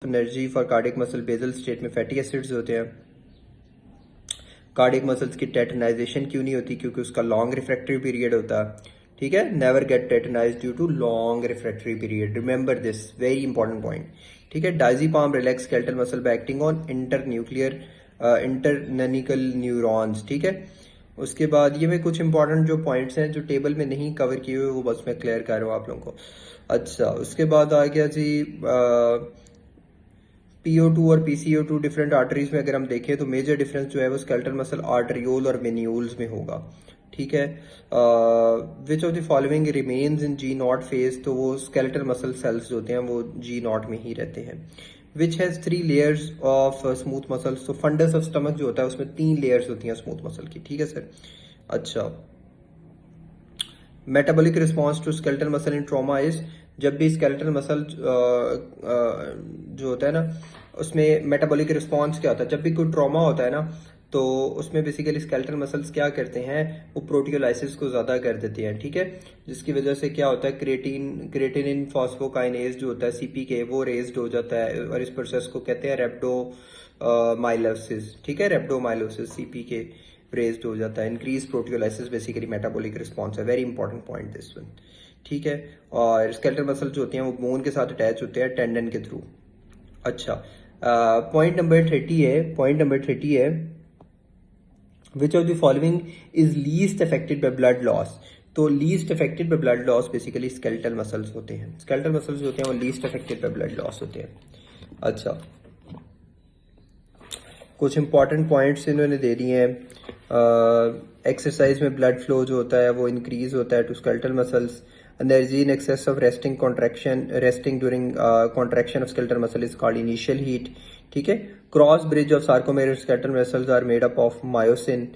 Energy for cardiac muscle basal state में fatty acids होते हैं। कार्डियक मसल्स की टेटनाइजेशन क्यों नहीं होती? क्योंकि उसका लॉन्ग रिफ्रैक्टरी पीरियड होता है। ठीक है, never get tetanise due to long refractory period, remember this very important point. ठीक है, diazepam relax skeletal muscle by acting on internuncial neurons. ठीक है, उसके बाद ये मैं कुछ इंपॉर्टेंट जो पॉइंट्स हैं जो टेबल में नहीं कवर किए हुए वो बस मैं क्लियर कर रहा हूँ आप लोगों को। अच्छा, उसके बाद आ गया जी PO2 और PCO2 डिफरेंट आर्टरीज में अगर हम देखें तो मेजर डिफरेंस जो है वो स्केलेटल मसल आर्टरियोल और वेन्यूल्स में होगा। ठीक है, which of the following remains in G0 phase, तो वो स्केलेटल मसल सेल्स जो होते हैं वो G0 में ही रहते हैं। Which has 3 layers of smooth muscles, तो फंडस ऑफ स्टमक जो होता है उसमें 3 लेयर्स होती हैं स्मूथ मसल की। ठीक है सर। अच्छा, metabolic response to skeletal muscle in trauma is, जब भी स्केलेटल मसल जो होता है ना उसमें मेटाबॉलिक रिस्पॉन्स क्या होता है, जब भी कोई ट्रॉमा होता है ना तो उसमें बेसिकली स्केलेटल मसल्स क्या करते हैं, वो प्रोटियोलाइसिस को ज़्यादा कर देते हैं। ठीक है, जिसकी वजह से क्या होता है क्रिएटिनिन फॉस्फोकाइनेज जो होता है CPK वो रेज्ड हो जाता है और इस प्रोसेस को कहते हैं रेप्डोमाइलोसिस। ठीक है, रेप्डोमाइलोसिस, CPK रेज्ड हो जाता है। Increase proteolysis basically metabolic response है, very important point this one. ठीक है, और स्केलेटल मसल जो होते हैं वो बोन के साथ अटैच होते हैं टेंडन के थ्रू। अच्छा, पॉइंट नंबर 30 है which of the following is least affected by blood loss, तो least affected by blood loss basically skeletal muscles होते हैं। स्केलेटल मसल्स होते हैं वो least affected by blood loss होते हैं। अच्छा, कुछ इंपॉर्टेंट पॉइंट्स इन्होंने दे दिए हैं। एक्सरसाइज में ब्लड फ्लो जो होता है वो इंक्रीज होता है to skeletal muscles. Energy in excess of resting during contraction of skeletal muscle is called initial heat. ठीक है, cross bridge of sarcomere skeletal muscles are made up of myosin.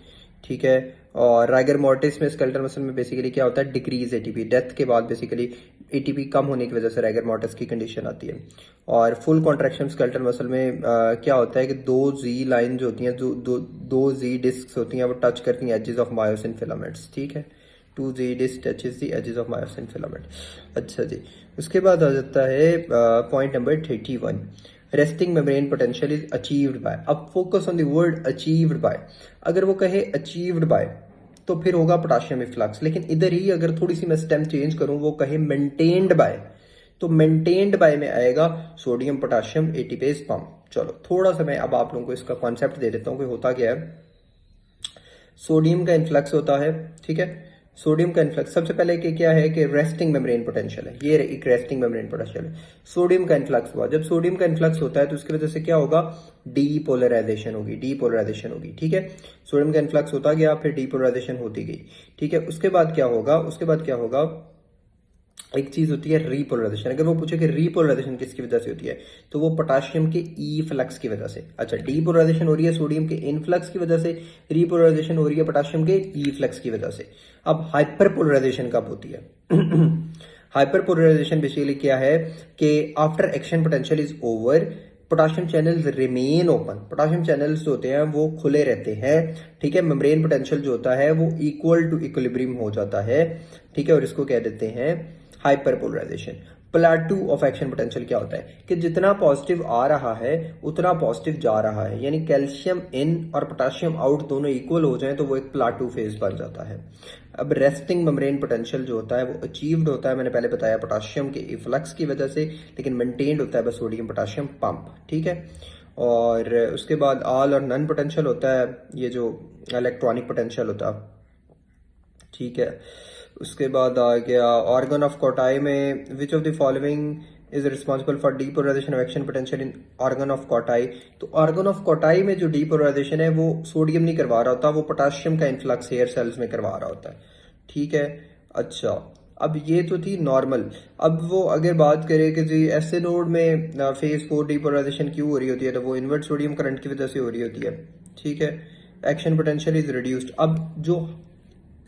ठीक है, और राइगर मोर्टिस में skeletal muscle में basically क्या होता है, डिक्रीज ATP, डेथ के बाद बेसिकली ATP कम होने की वजह से राइगर मोर्टिस की कंडीशन आती है। और फुल कॉन्ट्रैक्शन स्केलेटल मसल में क्या होता है कि 2 Z लाइन जो होती हैं, जो दो Z डिस्क होती हैं वो टच करती हैं एजेस ऑफ मायोसिन फिलामेंट्स। ठीक है, 2 Z disc touches the edges of myosin filament. अच्छा जी, उसके बाद आ जाता है point number 31, resting membrane potential is achieved by. अब focus on the word achieved by, अगर वो कहे अचीव्ड बाय तो फिर होगा पोटाशियम इफ्लक्स, लेकिन इधर ही अगर थोड़ी सी मैं स्टेम चेंज करूं, वो कहे मेंटेन्ड बाय, तो मेंटेन्ड बाय में आएगा सोडियम पोटाशियम एटीपेज पंप। चलो थोड़ा सा मैं अब आप लोगों को इसका कॉन्सेप्ट दे देता हूं कि होता क्या है। सोडियम का इन्फ्लक्स होता है। ठीक है, सोडियम का इन्फ्लक्स सबसे पहले कि क्या है कि रेस्टिंग मेम्ब्रेन पोटेंशियल है, ये एक रेस्टिंग मेम्ब्रेन पोटेंशियल है। सोडियम का इन्फ्लक्स हुआ, जब सोडियम का इन्फ्लक्स होता है तो उसकी वजह से क्या होगा, डीपोलराइजेशन होगी। ठीक है, सोडियम का इन्फ्लक्स होता गया, फिर डीपोलराइजेशन होती गई। ठीक है, उसके बाद क्या होगा, एक चीज होती है रीपोलराइजेशन। अगर वो पूछे कि रीपोलराइजेशन किसकी वजह से होती है, तो वो पोटाशियम के ई फ्लक्स की वजह से। अच्छा, डीपोलराइजेशन हो रही है सोडियम के इनफ्लक्स की वजह से, रीपोलराइजेशन हो रही है पोटाशियम के ई फ्लक्स की वजह से। अब हाइपरपोलराइजेशन कब होती है? हाइपरपोलराइजेशन बेसिकली क्या है कि after action potential is over, potassium channels remain open, potassium channels जो होते हैं वो खुले रहते हैं। ठीक है, मेम्ब्रेन पोटेंशियल जो होता है वो इक्वल टू इक्विलिब्रियम हो जाता है। ठीक है, और इसको कह देते हैं hyperpolarisation. Plateau of action potential क्या होता है कि जितना पॉजिटिव आ रहा है उतना पॉजिटिव जा रहा है, यानी कैल्शियम इन और पोटाशियम आउट दोनों इक्वल हो जाएं तो वो एक प्लेटू फेज बन जाता है। अब रेस्टिंग मेम्ब्रेन पोटेंशियल जो होता है वो अचीव्ड होता है, मैंने पहले बताया पोटाशियम के इफ्लक्स की वजह से, लेकिन मेंटेन्ड होता है बस सोडियम पोटाशियम पंप। ठीक है, और उसके बाद ऑल और नन पोटेंशियल होता है, ये जो इलेक्ट्रॉनिक पोटेंशियल होता है। ठीक है, उसके बाद आ गया ऑर्गन ऑफ कोटाई में, which of the following is responsible for depolarisation of action potential in organ of Corti, तो ऑर्गन ऑफ कोटाई में जो डीपोलराइजेशन है वो सोडियम नहीं करवा रहा होता, वो पोटाशियम का इन्फ्लक्स हेयर सेल्स में करवा रहा होता है। ठीक है, अच्छा, अब ये तो थी नॉर्मल। अब वो अगर बात करें कि जी ऐसे नोड में फेज 4 डीपोलराइजेशन क्यों हो रही होती है, तो वो इनवर्ट सोडियम करंट की वजह से हो रही होती है। ठीक है, एक्शन पोटेंशियल इज रिड्यूस्ड। अब जो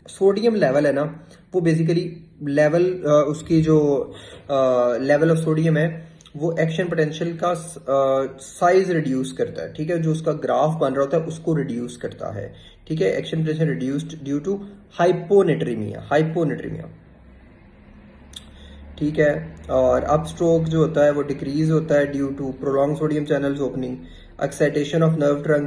सोडियम लेवल है ना वो बेसिकली लेवल उसकी जो लेवल ऑफ सोडियम है वो एक्शन पोटेंशियल का साइज रिड्यूस करता है। ठीक है, जो उसका ग्राफ बन रहा होता है उसको रिड्यूस करता है। ठीक है, action potential reduced due to hyponatraemia. ठीक है। और अप स्ट्रोक जो होता है वो डिक्रीज होता है due to prolong sodium channels opening, excitation of nerve trunk